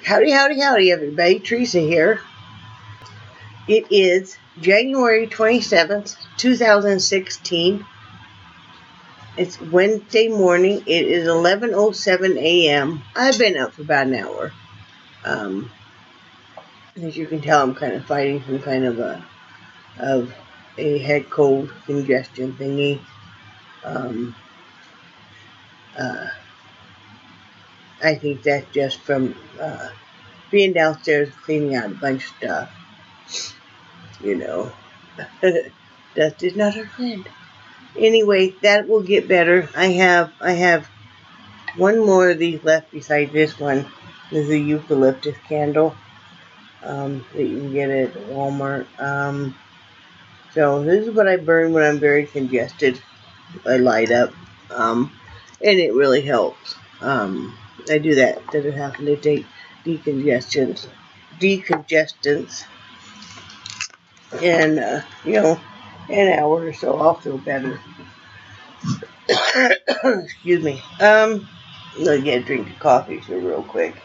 Howdy, howdy, howdy, everybody. Theresa here. It is January 27th, 2016. It's Wednesday morning. It is 11:07 a.m. I've been up for about an hour. As you can tell, I'm kind of fighting some kind of a head cold congestion thingy. I think that's just from being downstairs cleaning out a bunch of stuff. You know, dust is not our friend. Anyway, that will get better. I have one more of these left beside this one. This is a eucalyptus candle that you can get at Walmart. So this is what I burn when I'm very congested. I light up, and it really helps. I do that instead of having to take decongestants, and an hour or so, I'll feel better. Excuse me. I'm gonna get a drink of coffee here real quick.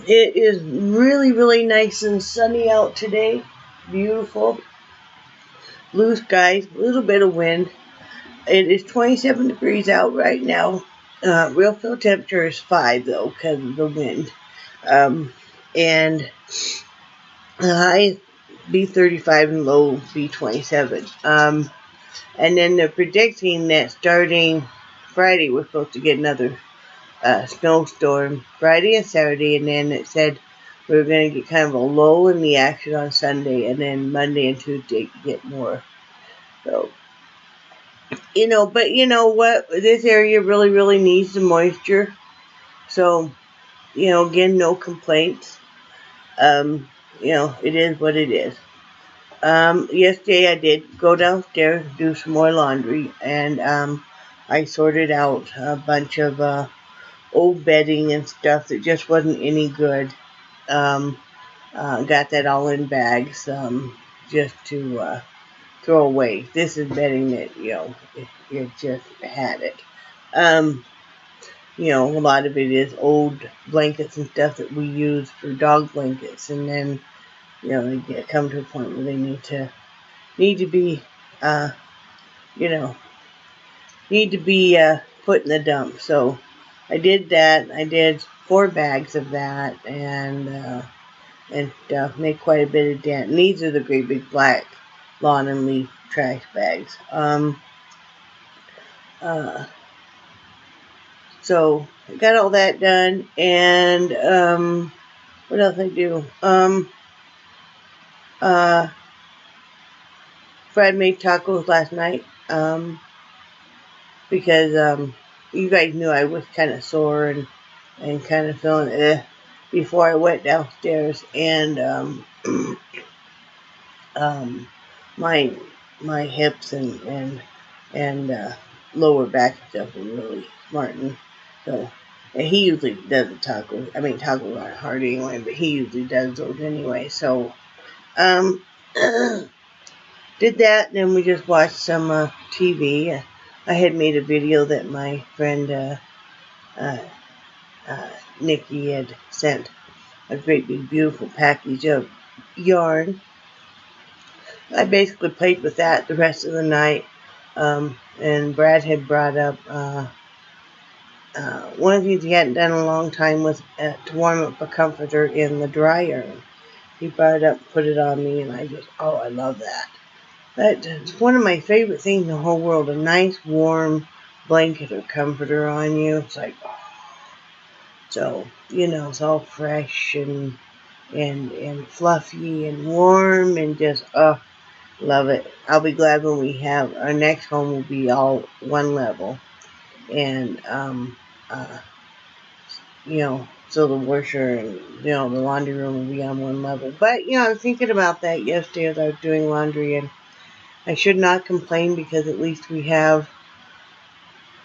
It is really, really nice and sunny out today. Beautiful. Blue skies, a little bit of wind. It is 27 degrees out right now. Real feel temperature is 5 though, because of the wind. And high be 35 and low be 27. And then they're predicting that starting Friday we're supposed to get another snowstorm Friday and Saturday, and then it said we were going to get kind of a lull in the action on Sunday, and then Monday and Tuesday get more. So, but you know what? This area really, really needs the moisture. So, again, no complaints. It is what it is. Yesterday I did go downstairs and do some more laundry, and I sorted out a bunch of old bedding and stuff that just wasn't any good. Got that all in bags just to throw away. This is bedding that, it just had it. A lot of it is old blankets and stuff that we use for dog blankets, and then, they come to a point where they need to be, put in the dump. So I did that. I did 4 bags of that, and made quite a bit of dent. And these are the great big black lawn and leaf trash bags. So I got all that done, and what else I do? Fred made tacos last night because you guys knew I was kind of sore and kind of feeling before I went downstairs, and my hips and lower back stuff were really smarting. So, and he usually does the tacos. I mean, tacos aren't hard anyway, but he usually does those anyway. So, did that, and then we just watched some TV. I had made a video that my friend Nikki had sent a great big beautiful package of yarn. I basically played with that the rest of the night, and Brad had brought up one of the things he hadn't done in a long time was to warm up a comforter in the dryer. He brought it up, put it on me, and I love that. That's one of my favorite things in the whole world, a nice warm blanket or comforter on you. It's like, oh. So, it's all fresh and fluffy and warm and just, love it. I'll be glad when we have, our next home will be all one level. And, so the washer and, the laundry room will be on one level. But, I was thinking about that yesterday as I was doing laundry, and I should not complain because at least we have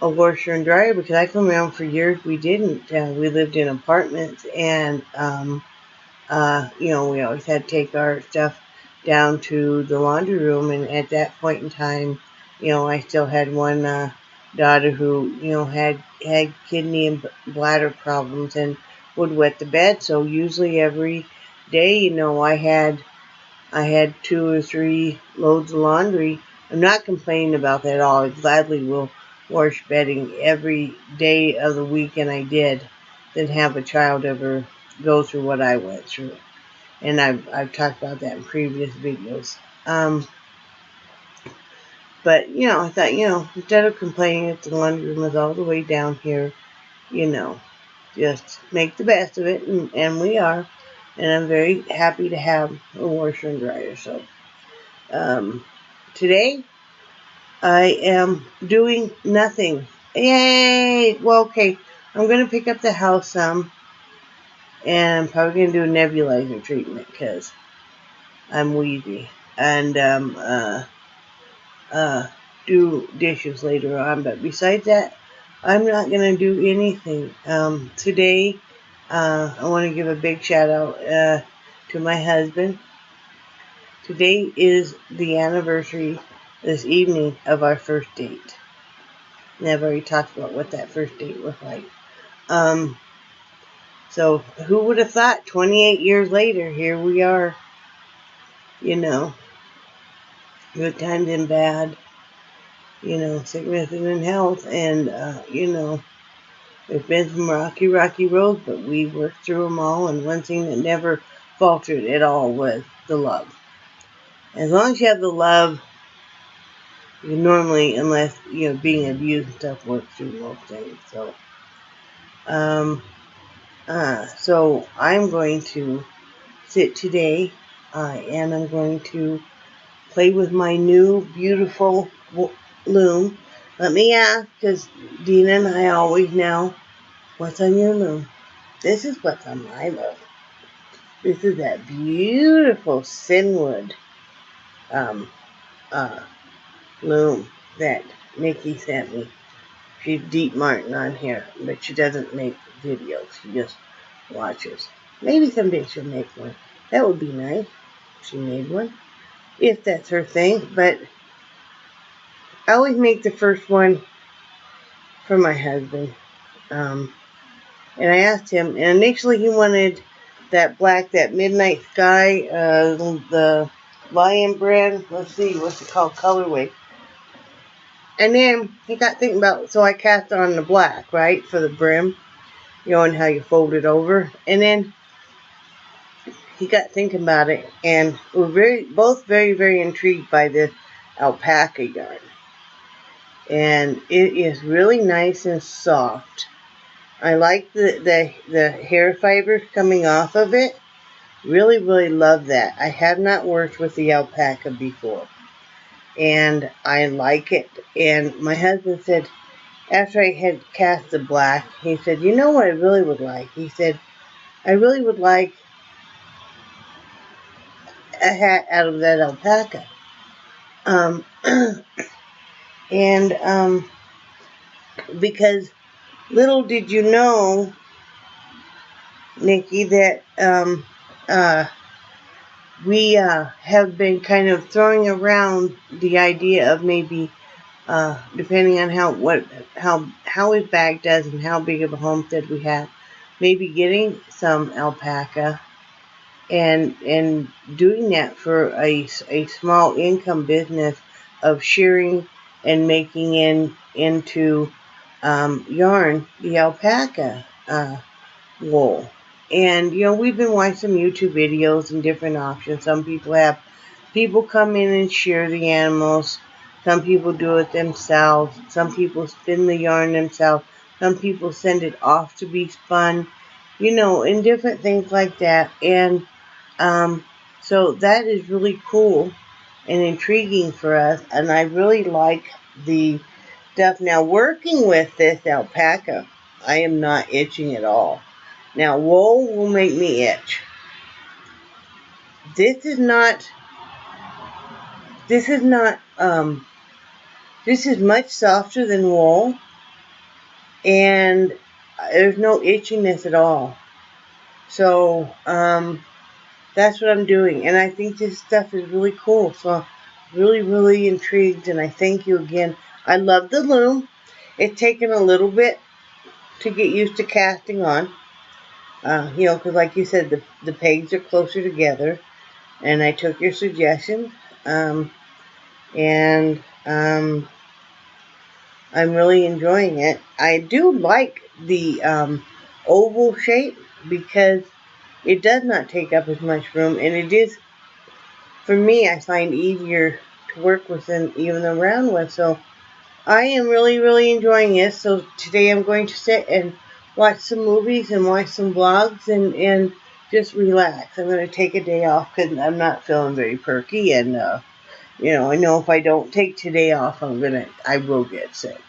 a washer and dryer, because I come around for years we didn't. We lived in apartments, and, we always had to take our stuff down to the laundry room, and at that point in time, I still had one daughter who, had kidney and bladder problems and would wet the bed. So usually every day, I had 2 or 3 loads of laundry. I'm not complaining about that at all. I gladly will wash bedding every day of the week, and I did, than have a child ever go through what I went through. And I've talked about that in previous videos. But, I thought, instead of complaining that the laundry room is all the way down here, just make the best of it, and we are. And I'm very happy to have a washer and dryer. So, today, I am doing nothing. Yay! Well, okay, I'm going to pick up the house some, and I'm probably going to do a nebulizer treatment, because I'm wheezy. And, do dishes later on. But besides that, I'm not going to do anything. Today, I want to give a big shout out to my husband. Today is the anniversary this evening of our first date. And I've already talked about what that first date was like. So who would have thought 28 years later, here we are, good times and bad, sickness and health, and, there's been some rocky roads, but we worked through them all, and one thing that never faltered at all was the love. As long as you have the love, you normally, unless, being abused and stuff, work through most things. So I'm going to sit today, and I'm going to play with my new beautiful loom. Let me ask, because Dina and I always know, what's on your loom? This is what's on my loom. This is that beautiful Sinwood loom that Nikki sent me. She's Deep Martin on here, but she doesn't make videos. She just watches. Maybe someday she'll make one. That would be nice if she made one, if that's her thing. But I always make the first one for my husband. And I asked him, and initially he wanted that black, that Midnight Sky, the Lion brand. Let's see, what's it called? Colorway. And then he got thinking about, so I cast on the black, right, for the brim, and how you fold it over. And then he got thinking about it, and we're both very, very intrigued by this alpaca yarn. And it is really nice and soft. I like the hair fibers coming off of it. Really, really love that. I have not worked with the alpaca before, and I like it. And my husband said, after I had cast the black, he said, you know what I really would like? He said, I really would like a hat out of that alpaca. Because little did you know, Nikki, that we have been kind of throwing around the idea of maybe, depending on how his bag does and how big of a homestead we have, maybe getting some alpaca and doing that for a small income business of shearing and making into yarn the alpaca wool. And we've been watching some YouTube videos and different options. Some people have people come in and shear the animals. Some people do it themselves. Some people spin the yarn themselves. Some people send it off to be spun, and different things like that. And so that is really cool and intriguing for us. And I really like the stuff. Now, working with this alpaca, I am not itching at all. Now, wool will make me itch. This is much softer than wool, and there's no itchiness at all. So, that's what I'm doing. And I think this stuff is really cool. So really, really intrigued. And I thank you again. I love the loom. It's taken a little bit to get used to casting on. Because like you said, the pegs are closer together. And I took your suggestion. And I'm really enjoying it. I do like the oval shape because it does not take up as much room, and it is, for me, I find easier to work with than even the round one. So I am really, really enjoying this. So today I'm going to sit and watch some movies and watch some vlogs and just relax. I'm going to take a day off because I'm not feeling very perky, and I know if I don't take today off, I will get sick.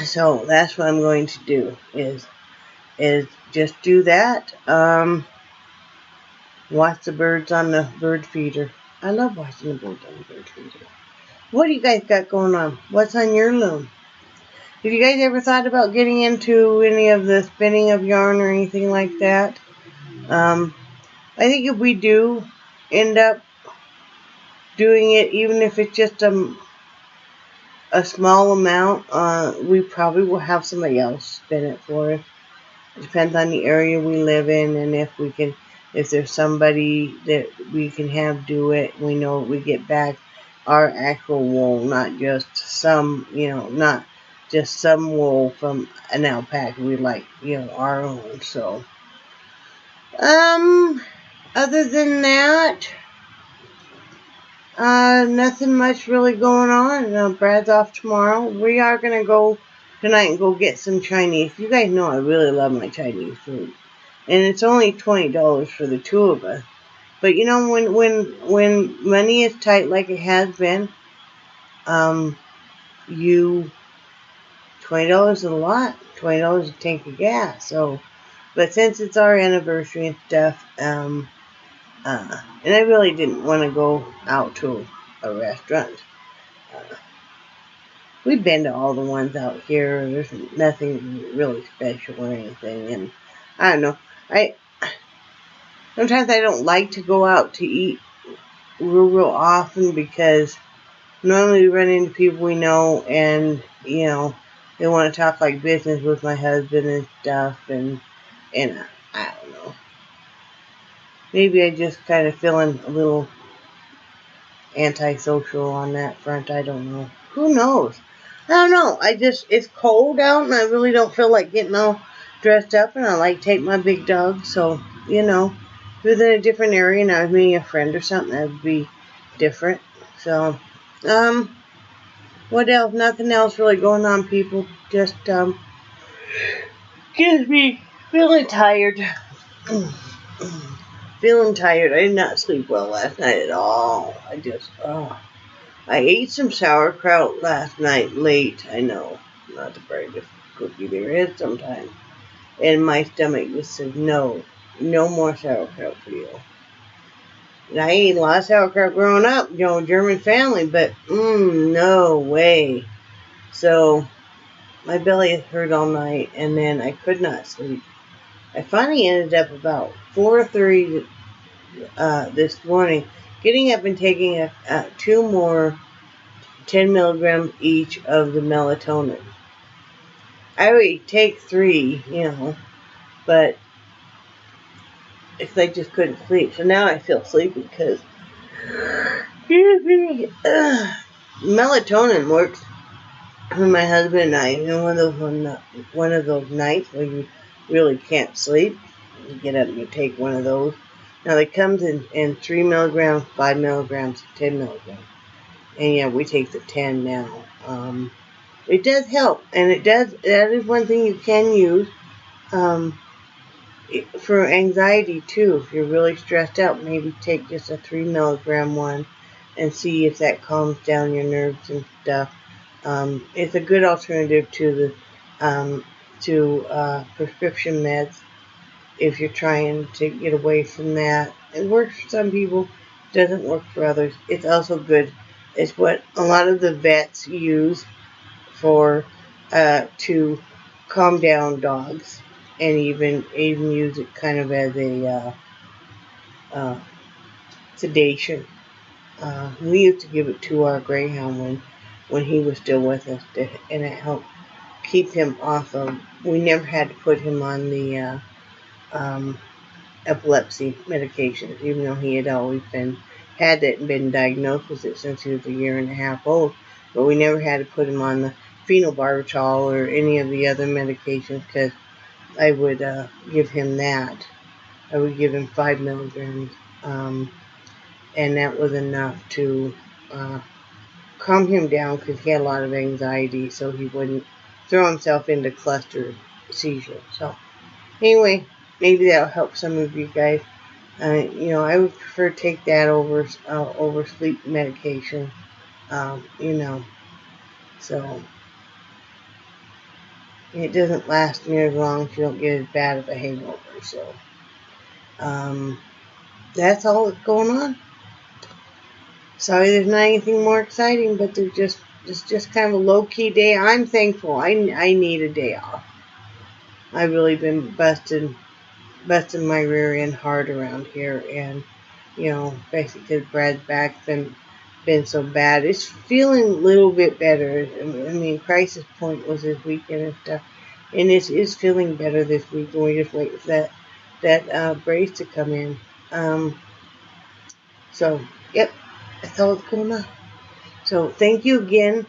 So that's what I'm going to do is just do that. Watch the birds on the bird feeder. I love watching the birds on the bird feeder. What do you guys got going on? What's on your loom? Have you guys ever thought about getting into any of the spinning of yarn or anything like that? I think if we do end up doing it, even if it's just a small amount, we probably will have somebody else spin it for us. It depends on the area we live in, and if there's somebody that we can have do it, we know we get back our actual wool, not just some wool from an alpaca. We like, our own. So, other than that, nothing much really going on. Brad's off tomorrow. We are going to go tonight and go get some Chinese. You guys know I really love my Chinese food. And it's only $20 for the two of us. But when money is tight like it has been, $20 is a lot. $20 a tank of gas. So, but since it's our anniversary and stuff, and I really didn't want to go out to a restaurant. We've been to all the ones out here. There's nothing really special or anything, and I don't know. Sometimes I don't like to go out to eat real often because normally we run into people we know, and they want to talk like business with my husband and stuff, and I don't know. Maybe I just kind of feeling a little antisocial on that front. I don't know. Who knows? I don't know. It's cold out, and I really don't feel like getting all dressed up, and I like to take my big dog. So, if it was in a different area and I was meeting a friend or something, that would be different. So, what else? Nothing else really going on, people. Just, excuse me, feeling tired. Feeling tired. I did not sleep well last night at all. I ate some sauerkraut last night late. I know, not the brightest cookie there is sometimes. And my stomach just said, no more sauerkraut for you. And I ate a lot of sauerkraut growing up, German family, but no way. So my belly hurt all night, and then I could not sleep. I finally ended up about 4:30 this morning, getting up and taking 2 more 10 milligrams each of the melatonin. I already take 3, but I just couldn't sleep. So now I feel sleepy because melatonin works for my husband and I. One of those nights where you really can't sleep, you get up and you take one of those. Now it comes in 3 milligrams, 5 milligrams, 10 milligrams. And we take the 10 now. It does help, and that is one thing you can use for anxiety too. If you're really stressed out, maybe take just a 3 milligram one and see if that calms down your nerves and stuff. It's a good alternative to the prescription meds if you're trying to get away from that. It works for some people, doesn't work for others. It's also good. It's what a lot of the vets use for to calm down dogs, and even use it kind of as a sedation. We used to give it to our greyhound when he was still with us, and it helped keep him off of. We never had to put him on the epilepsy medications, even though he had always had it and been diagnosed with it since he was 1.5 years old. But we never had to put him on the phenobarbital or any of the other medications, because I would give him that. I would give him 5 milligrams, and that was enough to calm him down, because he had a lot of anxiety, so he wouldn't throw himself into cluster seizures. So anyway, maybe that'll help some of you guys. I would prefer to take that over sleep medication. So it doesn't last near as long if you don't get as bad of a hangover. So that's all that's going on. Sorry, there's not anything more exciting, but it's just kind of a low-key day. I'm thankful. I need a day off. I've really been busting my rear end hard around here, and basically because Brad's back's been so bad. It's feeling a little bit better. I mean, crisis point was this weekend and stuff, and it is feeling better this week, and we're just waiting for that brace to come in. So, yep, that's all that's going on. So, thank you again,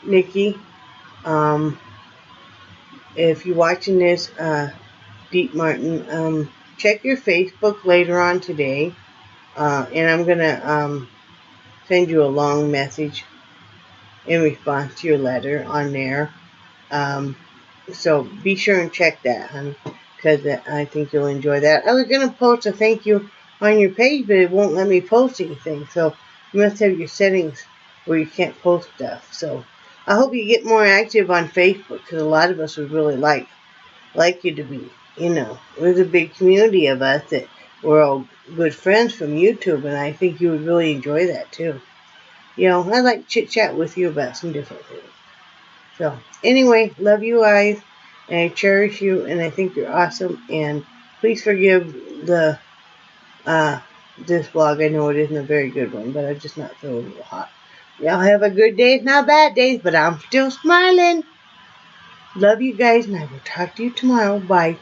Nikki. If you're watching this, Deep Martin, check your Facebook later on today, and I'm going to send you a long message in response to your letter on there. So be sure and check that, honey, because I think you'll enjoy that. I was going to post a thank you on your page, but it won't let me post anything. So you must have your settings where you can't post stuff. So I hope you get more active on Facebook, because a lot of us would really like you to be. There's a big community of us that we're all good friends from YouTube, and I think you would really enjoy that too. I like to chit-chat with you about some different things. So, anyway, love you guys, and I cherish you, and I think you're awesome, and please forgive this vlog. I know it isn't a very good one, but I'm just not feeling real hot. Y'all have a good day, not bad days, but I'm still smiling. Love you guys, and I will talk to you tomorrow. Bye.